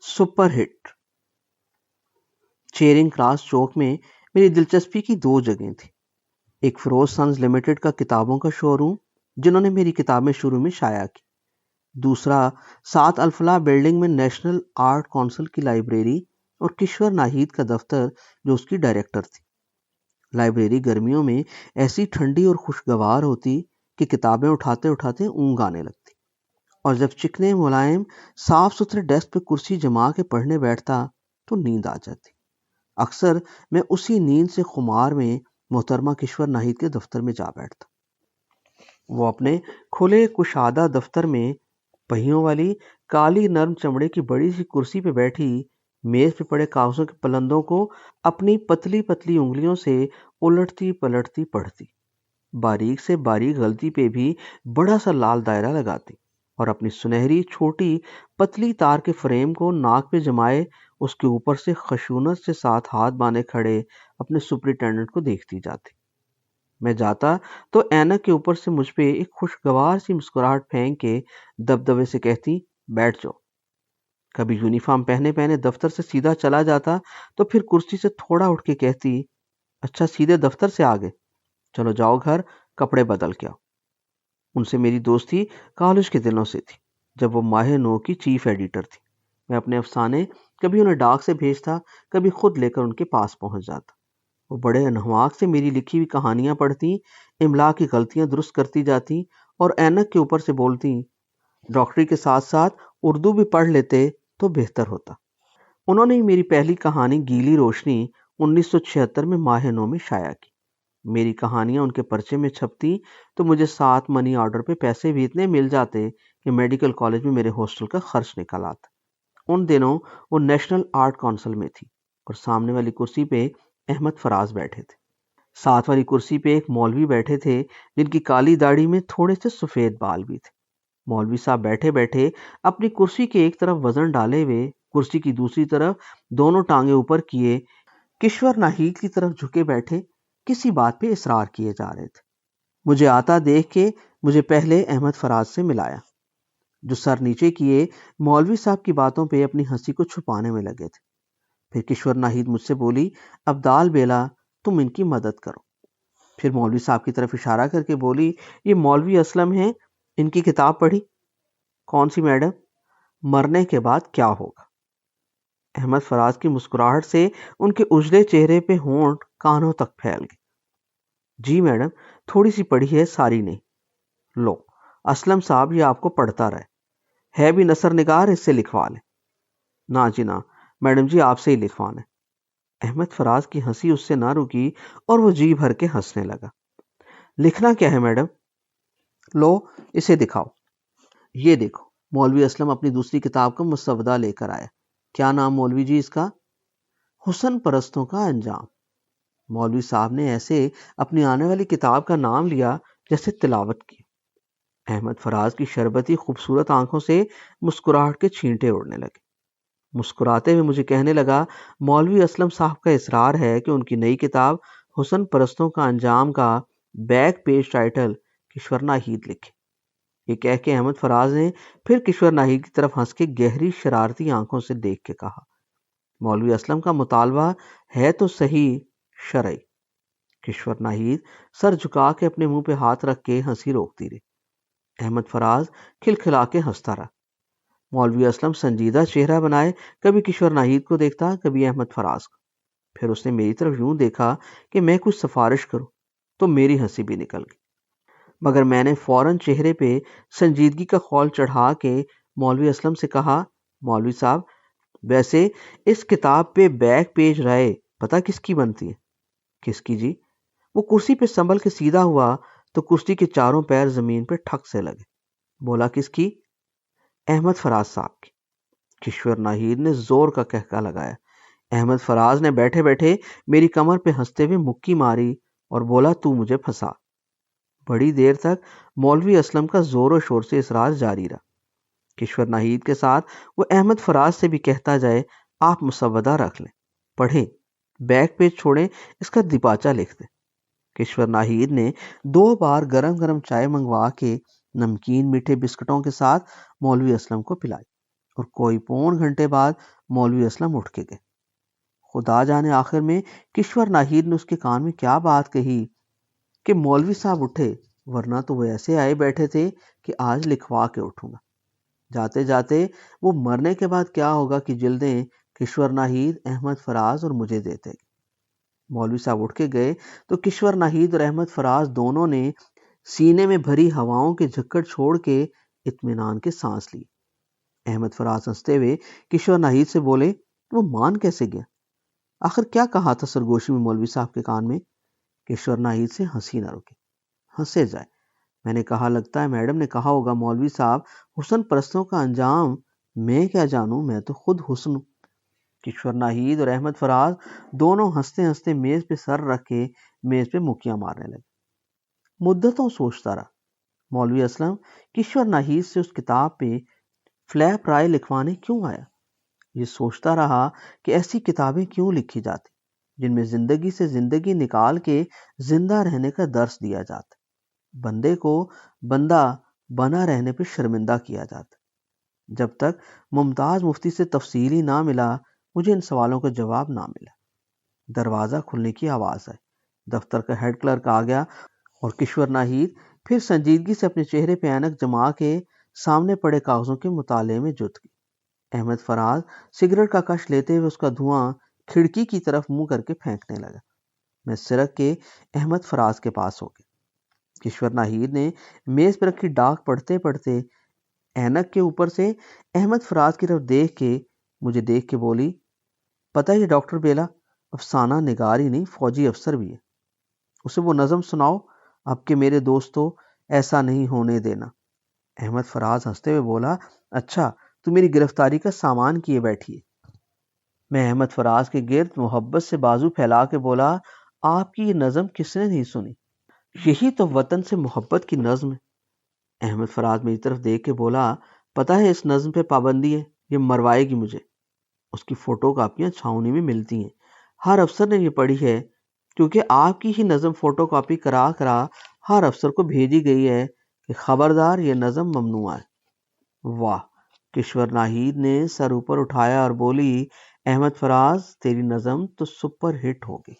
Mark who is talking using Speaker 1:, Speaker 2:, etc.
Speaker 1: Super hit cheering cross چوک میں میری دلچسپی کی دو جگہیں تھیں. ایک فروز سنز لمیٹڈ کا کتابوں کا شو روم جنہوں نے میری کتابیں شروع میں شائع کی. دوسرا 7 الفلاح بلڈنگ میں نیشنل آرٹ کونسل کی لائبریری اور کشور ناہید کا دفتر جو اس کی ڈائریکٹر تھی. لائبریری گرمیوں میں ایسی ٹھنڈی اور خوشگوار ہوتی کہ کتابیں اٹھاتے اٹھاتے اونگ آنے لگتی، اور جب چکنے ملائم صاف ستھرے ڈیسک پہ کرسی جما کے پڑھنے بیٹھتا تو نیند آ جاتی. اکثر میں اسی نیند سے خمار میں محترمہ کشور ناہید کے دفتر میں جا بیٹھتا. وہ اپنے کھلے کشادہ دفتر میں پہیوں والی کالی نرم چمڑے کی بڑی سی کرسی پہ بیٹھی میز پہ پڑے کاغذوں کے پلندوں کو اپنی پتلی پتلی انگلیوں سے الٹتی پلٹتی پڑھتی، باریک سے باریک غلطی پہ بھی بڑا سا لال دائرہ لگاتی، اور اپنی سنہری چھوٹی پتلی تار کے فریم کو ناک پہ جمائے اس کے اوپر سے خشونت سے 7 ہاتھ باندھے کھڑے اپنے سپرنٹینڈنٹ کو دیکھتی جاتی. میں جاتا تو اینک کے اوپر سے مجھ پہ ایک خوشگوار سی مسکراہٹ پھینک کے دبدبے سے کہتی بیٹھ جاؤ. کبھی یونیفارم پہنے پہنے دفتر سے سیدھا چلا جاتا تو پھر کرسی سے تھوڑا اٹھ کے کہتی اچھا سیدھے دفتر سے آگے، چلو جاؤ گھر کپڑے بدل کے آؤ. ان سے میری دوستی کالج کے دنوں سے تھی جب وہ ماہ نو کی چیف ایڈیٹر تھی. میں اپنے افسانے کبھی انہیں ڈاک سے بھیجتا، کبھی خود لے کر ان کے پاس پہنچ جاتا. وہ بڑے انہواک سے میری لکھی ہوئی کہانیاں پڑھتی، املا کی غلطیاں درست کرتی جاتی اور اینک کے اوپر سے بولتی ڈاکٹری کے ساتھ ساتھ اردو بھی پڑھ لیتے تو بہتر ہوتا. انہوں نے میری پہلی کہانی گیلی روشنی 1976 میں ماہ نو میں شائع کی. میری کہانیاں ان کے پرچے میں چھپتی تو مجھے 7 منی آرڈر پہ پیسے بھی اتنے مل جاتے کہ میڈیکل کالج میں میرے ہاسٹل کا خرچ نکل آتا. ان دنوں وہ نیشنل آرٹ کونسل میں تھی اور سامنے والی کرسی پہ احمد فراز بیٹھے تھے. ساتھ والی کرسی پہ ایک مولوی بیٹھے تھے جن کی کالی داڑھی میں تھوڑے سے سفید بال بھی تھے. مولوی صاحب بیٹھے بیٹھے اپنی کرسی کے ایک طرف وزن ڈالے ہوئے، کرسی کی دوسری طرف دونوں ٹانگیں اوپر کیے کشور ناہید کی طرف جھکے بیٹھے کسی بات پہ اصرار کیے جا رہے تھے. مجھے آتا دیکھ کے مجھے پہلے احمد فراز سے ملایا، جو سر نیچے کیے مولوی صاحب کی باتوں پہ اپنی ہنسی کو چھپانے میں لگے تھے. پھر کشور ناہید مجھ سے بولی ابدال بیلا تم ان کی مدد کرو. پھر مولوی صاحب کی طرف اشارہ کر کے بولی یہ مولوی اسلم ہیں، ان کی کتاب پڑھی؟ کون سی میڈم؟ مرنے کے بعد کیا ہوگا. احمد فراز کی مسکراہٹ سے ان کے اجلے چہرے پہ ہونٹ کانوں تک پھیل گئے. جی میڈم تھوڑی سی پڑھی ہے، ساری نہیں. لو اسلم صاحب یہ آپ کو پڑھتا رہے، ہے بھی نثر نگار، اس سے لکھوا لیں. نا جی نا میڈم جی آپ سے ہی لکھوانا ہے. احمد فراز کی ہنسی اس سے نہ رکی اور وہ جی بھر کے ہنسنے لگا. لکھنا کیا ہے میڈم؟ لو اسے دکھاؤ. یہ دیکھو. مولوی اسلم اپنی دوسری کتاب کا مسودہ لے کر آیا. کیا نام مولوی جی اس کا؟ حسن پرستوں کا انجام. مولوی صاحب نے ایسے اپنی آنے والی کتاب کا نام لیا جیسے تلاوت کی. احمد فراز کی شربتی خوبصورت آنکھوں سے مسکراہٹ کے چھینٹے اڑنے لگے. مسکراتے ہوئے مجھے کہنے لگا مولوی اسلم صاحب کا اصرار ہے کہ ان کی نئی کتاب حسن پرستوں کا انجام کا بیک پیج ٹائٹل کشور ناہید لکھے. یہ کہہ کے احمد فراز نے پھر کشور ناہید کی طرف ہنس کے گہری شرارتی آنکھوں سے دیکھ کے کہا مولوی اسلم کا مطالبہ ہے تو صحیح شرعی. کشور ناہید سر جھکا کے اپنے منہ پہ ہاتھ رکھ کے ہنسی روکتی رہی. احمد فراز کھلکھلا کے ہنستا رہا. مولوی اسلم سنجیدہ چہرہ بنائے کبھی کشور ناہید کو دیکھتا، کبھی احمد فراز کو. پھر اس نے میری طرف یوں دیکھا کہ میں کچھ سفارش کروں تو میری ہنسی بھی نکل گئی، مگر میں نے فوراً چہرے پہ سنجیدگی کا خول چڑھا کے مولوی اسلم سے کہا مولوی صاحب ویسے اس کتاب پہ بیک پیج رائے پتہ کس کی بنتی ہے؟ کس کی جی؟ وہ کرسی پہ سنبھل کے سیدھا ہوا تو کرسی کے چاروں پیر زمین پہ ٹھک سے لگے. بولا کس کی؟ احمد فراز صاحب کی. کشور ناہید نے زور کا کہکا لگایا. احمد فراز نے بیٹھے بیٹھے میری کمر پہ ہنستے ہوئے مکی ماری اور بولا تو مجھے پھنسا. بڑی دیر تک مولوی اسلم کا زور و شور سے اصرار جاری رہا. کشور ناہید کے ساتھ وہ احمد فراز سے بھی کہتا جائے آپ مسودہ رکھ لیں، پڑھیں، بیک پیج چھوڑیں، اس کا دیباچہ لکھ دیں. کشور ناہید نے 2 بار گرم گرم چائے منگوا کے نمکین میٹھے بسکٹوں کے ساتھ مولوی اسلم کو پلائی اور کوئی پون گھنٹے بعد مولوی اسلم اٹھ کے گئے۔ خدا جانے آخر میں کشور ناہید نے اس کے کان میں کیا بات کہی کہ مولوی صاحب اٹھے، ورنہ تو وہ ایسے آئے بیٹھے تھے کہ آج لکھوا کے اٹھوں گا۔ جاتے جاتے وہ مرنے کے بعد کیا ہوگا کہ جلدیں کشور ناہید، احمد فراز اور مجھے دیتے گئے۔ مولوی صاحب اٹھ کے گئے تو کشور ناہید اور احمد فراز دونوں نے سینے میں بھری ہواؤں کے جھکڑ چھوڑ کے اطمینان کے سانس لی۔ احمد فراز ہنستے ہوئے کشور ناہید سے بولے، وہ مان کیسے گیا؟ آخر کیا کہا تھا سرگوشی میں مولوی صاحب کے کان میں؟ کشور ناہید سے ہنسی نہ رکی۔ ہنسے جائے، میں نے کہا لگتا ہے میڈم نے کہا ہوگا مولوی صاحب حسن پرستوں کا انجام میں کیا جانوں، میں تو خود حسن ہوں۔ کشور ناہید اور احمد فراز دونوں ہنستے ہنستے میز پہ سر رکھ کے میز پہ مکیاں مارنے لگے۔ مدتوں سوچتا رہا مولوی اسلم کشور ناہید سے اس کتاب پہ فلیپ رائے لکھوانے کیوں آیا۔ یہ سوچتا رہا کہ ایسی کتابیں کیوں لکھی جاتی جن میں زندگی سے زندگی نکال کے زندہ رہنے کا درس دیا جاتا، بندے کو بندہ بنا رہنے پہ شرمندہ کیا جاتا۔ جب تک ممتاز مفتی سے تفصیلی نہ ملا مجھے ان سوالوں کا جواب نہ ملا۔ دروازہ کھلنے کی آواز آئی، دفتر کا ہیڈ کلرک آ گیا اور کشور ناہید پھر سنجیدگی سے اپنے چہرے پہ اینک جما کے سامنے پڑے کاغذوں کے مطالعے میں جت گئی۔ احمد فراز سگریٹ کا کش لیتے ہوئے اس کا دھواں کھڑکی کی طرف منہ کر کے پھینکنے لگا۔ میں سرک کے احمد فراز کے پاس ہو گیا۔ کشور ناہید نے میز پہ رکھی ڈاک پڑھتے پڑھتے اینک کے اوپر سے احمد فراز کی طرف دیکھ کے مجھے دیکھ کے بولی، پتہ یہ ڈاکٹر بیلا افسانہ نگار ہی نہیں فوجی افسر بھی ہے، اسے وہ نظم سناؤ، اب کہ میرے دوستو ایسا نہیں ہونے دینا۔ احمد فراز ہنستے ہوئے بولا، اچھا تو میری گرفتاری کا سامان کیے بیٹھی ہے۔ میں احمد فراز کے گرد محبت سے بازو پھیلا کے بولا، آپ کی یہ نظم کس نے نہیں سنی؟ یہی تو وطن سے محبت کی نظم ہے۔ احمد فراز میری طرف دیکھ کے بولا، پتہ ہے اس نظم پہ پابندی ہے، یہ مروائے گی مجھے۔ اس کی فوٹو کاپیاں چھاؤنی میں ملتی ہیں، ہر افسر نے یہ پڑھی ہے، کیونکہ آپ کی ہی نظم فوٹو کاپی کرا کرا ہر افسر کو بھیجی گئی ہے کہ خبردار یہ نظم ممنوع ہے۔ واہ! کشور ناہید نے سر اوپر اٹھایا اور بولی، احمد فراز تیری نظم تو سپر ہٹ ہو گئی۔